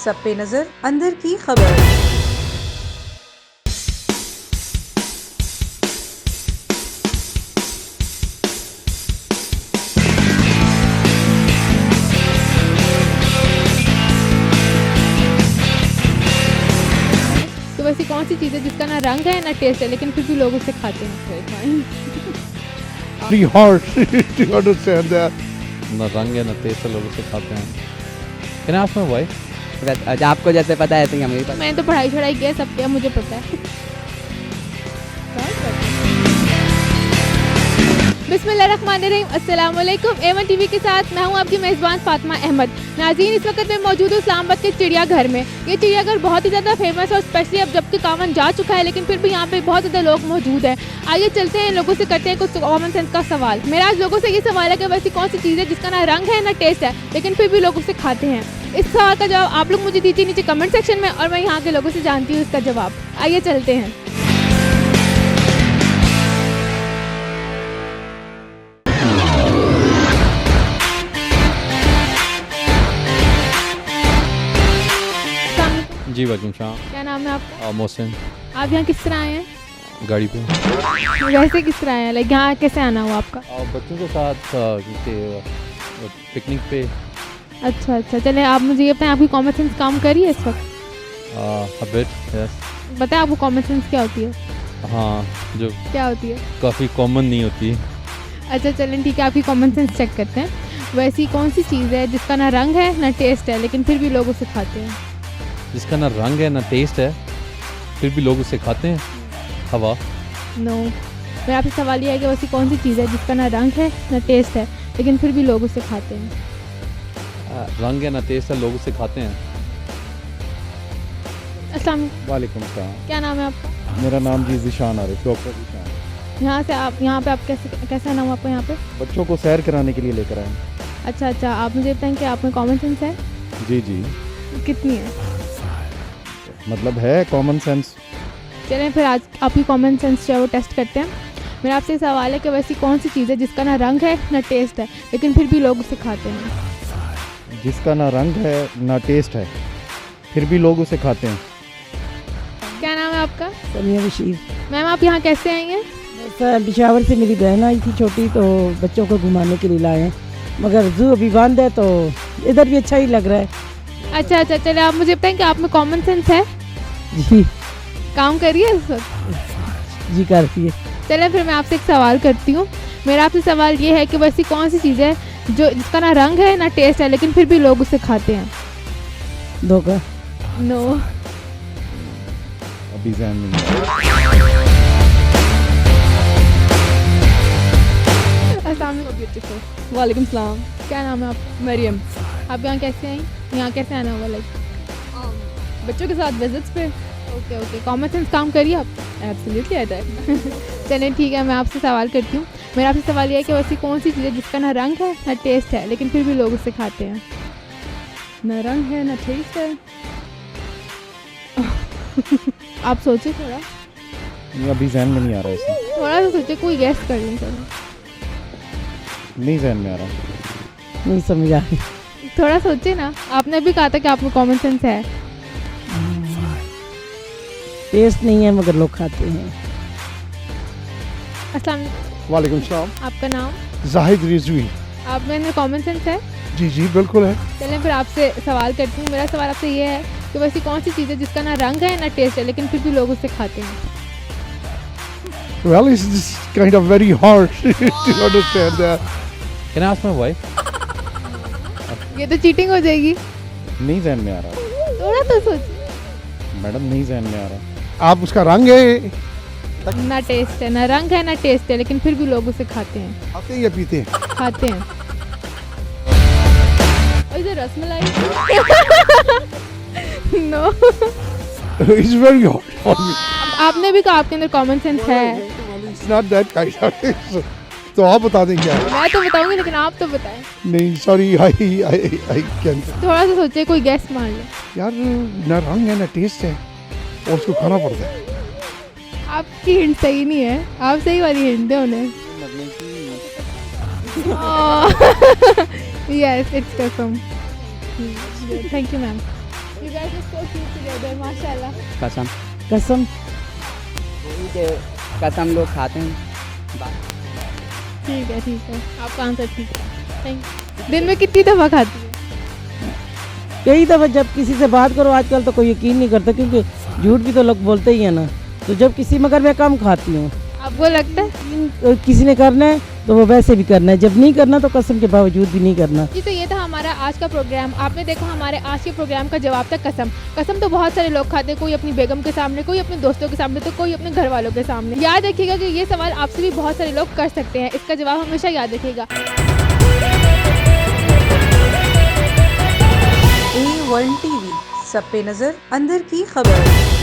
सब पे नजर अंदर की खबर। तो वैसी कौन सी चीज़ है जिसका ना रंग है ना टेस्ट है लेकिन फिर भी लोग उसे खाते हैं? Pretty hard to understand that. ना रंग है ना टेस्ट है, लोग उसे खाते हैं। Can I ask my wife? अच्छा, आपको जैसे पता है तो हमें भी पता। मैंने तो पढ़ाई छढ़ाई किया, सब किया, मुझे पता है। बिस्मिल्लाहिर्रहमानिर्रहीम, अस्सलाम वालेकुम। A1 टीवी के साथ मैं हूं आपकी मेज़बान फातिमा अहमद। नाज़रीन, इस वक्त मैं मौजूद हूं इस्लामाबाद के चिड़ियाघर में। ये चिड़ियाघर बहुत ही ज़्यादा फेमस है और स्पेशली अब जबकि कामन जा चुका है लेकिन फिर भी यहाँ पे बहुत ज़्यादा लोग मौजूद हैं। आइए चलते हैं, लोगों से करते हैं कुछ कॉमन सेंस का सवाल। मेरा आज लोगों से ये सवाल है कि वैसी कौन सी चीज़ है जिसका ना रंग है ना टेस्ट है लेकिन फिर भी लोग उसे खाते हैं। इस सवाल का जवाब आप लोग मुझे दीजिए नीचे कमेंट सेक्शन में और मैं यहाँ के लोगों से जानती हूँ इसका जवाब। आइए चलते हैं। जी वालेकुम सलाम। क्या नाम है आपका? मोहसिन। आप यहाँ किस तरह आए हैं? गाड़ी पे वैसे किस तरह आए हैं, लाइक यहाँ कैसे आना हुआ आपका? बच्चों के साथ पिकनिक पे। अच्छा अच्छा, चले आप मुझे ये बताएं, आपकी कॉमन सेंस काम करी है इस वक्त? a bit, yes। बताएं आपको कॉमन सेंस क्या होती है? हाँ, जो क्या होती है? काफ़ी कॉमन नहीं होती। अच्छा चलें ठीक है, आपकी कॉमन सेंस चेक करते हैं। वैसी कौन सी चीज़ है जिसका ना रंग है ना टेस्ट है लेकिन फिर भी लोग उसे खाते हैं? जिसका ना रंग है ना टेस्ट है फिर भी लोग उसे खाते हैं। हवा। नो, मेरा आपसे सवाल ये है कि वैसी कौन सी चीज़ है जिसका ना रंग है ना टेस्ट है लेकिन फिर भी लोग उसे खाते हैं? रंग है ना टेस्ट है, लोग उसे खाते हैं। अस्सलाम, वालेकुम सलाम। क्या नाम है आपका? मेरा नाम जी ज़िशान आरिफ, डॉक्टर ज़िशान। यहाँ पे आप कैसे आना हुआ आपको यहाँ पे? बच्चों को सैर कराने के लिए लेकर आए। अच्छा अच्छा, आप मुझे बताएं कि आप में कॉमन सेंस है? जी जी, कितनी है? मतलब है कॉमन सेंस। चलें फिर आज आपकी कॉमन सेंस जो है वो टेस्ट करते हैं। मेरा आपसे सवाल है कि वैसी कौन सी चीज़ है जिसका ना रंग है ना टेस्ट है लेकिन फिर भी लोग उसे खाते हैं? जिसका ना रंग है ना टेस्ट है फिर भी लोग उसे खाते हैं। क्या नाम है आपका? समिया बशीर। मैम आप यहाँ कैसे आई हैं? बस पिशावर से मेरी बहन आई थी छोटी, तो बच्चों को घुमाने के लिए लाए हैं, मगर जू अभी बंद है तो इधर भी अच्छा ही लग रहा है। अच्छा अच्छा, चले आप मुझे बताएं कि आप में कॉमन सेंस है? जी काम करिए इस वक्त? जी करती है। चले फिर मैं आपसे एक सवाल करती हूँ। मेरा आपसे सवाल ये है कि वैसी कौन सी चीज़ है जो जिसका ना रंग है ना टेस्ट है लेकिन फिर भी लोग उसे खाते हैं? धोखा। नो। अभी ज़हन में नहीं अस्सलाम वालेकुम सलाम। क्या नाम है आपका? मरियम। आप यहाँ कैसे आई? यहाँ कैसे आना हुआ लाइक? बच्चों के साथ विजिट्स पे। ओके ओके, कॉमन सेंस काम करिए आप? एब्सोल्युटली आता है। चलें ठीक है, मैं आपसे सवाल करती हूँ। मेरा आपसे सवाल ये है कि वैसी कौन सी चीज़ है जिसका ना रंग है ना टेस्ट है लेकिन फिर भी लोग उसे खाते हैं? ना रंग है ना टेस्ट है। आप सोचिए थोड़ा, नहीं, अभी ज़हन में नहीं आ रहा इसमें। थोड़ा सा सोचिए, कोई गैस कर लें चलो। नहीं ज़हन में आ रहा। नहीं समझ आ रही। थोड़ा सोचिए ना, आपने भी कहा था कि आप में कॉमन सेंस है। टेस्ट नहीं है मगर लोग खाते हैं। अस्सलाम, वालेकुम सलाम। आपका नाम? जाहिद रिजवी। आप में कॉमन सेंस है? जी जी बिल्कुल है। चलें फिर आपसे सवाल करती हूँ। मेरा सवाल आपसे ये है कि वैसी कौन सी चीज़ है जिसका ना रंग है ना टेस्ट है लेकिन फिर भी लोग उसे खाते हैं? Well, it's kind of very hard to understand that. Can I ask my wife? ये तो चीटिंग हो जाएगी। नहीं ज़हन में आ रहा थोड़ा तो सोचिए। मैडम, नहीं ज़हन में आ रहा। आप उसका रंग है? ना टेस्ट है, ना रंग है ना टेस्ट है लेकिन फिर भी लोग उसे खाते हैं। खाते हैं या पीते हैं? खाते हैं। और इधर rasmalai. No. It's very hard for me. आपने भी कहा आपके अंदर कॉमन सेंस है। It's not that kind of. तो आप बता दें क्या है? मैं तो बताऊंगी लेकिन आप तो बताएं। नहीं सॉरी, आई कैन। थोड़ा सा सोचिए, कोई गैस मार ले। यार, ना रंग है ना टेस्ट है और उसको खाना पड़ता है। आपकी हिंट सही नहीं है, आप सही वाली हिंट दे उन्हें। यस, इट्स कसम। Thank you ma'am. You guys are so cute together, माशाल्लाह. कसम कसम यही कि कसम लोग खाते हैं बात ठीक है. आपका आंसर ठीक है. Thank you. दिन में कितनी दफ़ा खाती है? कई दफ़ा जब किसी से बात करो आजकल तो कोई यकीन नहीं करता, क्योंकि झूठ भी तो लोग बोलते ही हैं ना, तो जब किसी मगर मैं कम खाती हूँ. आपको लगता है? किसी ने करना है तो वो वैसे भी करना है, जब नहीं करना तो कसम के बावजूद भी नहीं करना. जी, तो ये था हमारा आज का प्रोग्राम. आपने देखा हमारे आज के प्रोग्राम का जवाब था कसम. कसम तो बहुत सारे लोग खाते हैं, कोई अपनी बेगम के सामने, कोई अपने दोस्तों के सामने, तो कोई अपने घर वालों के सामने. याद रखिएगा कि ये सवाल आपसे भी बहुत सारे लोग कर सकते हैं. इसका जवाब हमेशा याद रखिएगा. A1 TV, सब पे नजर, अंदर की खबर.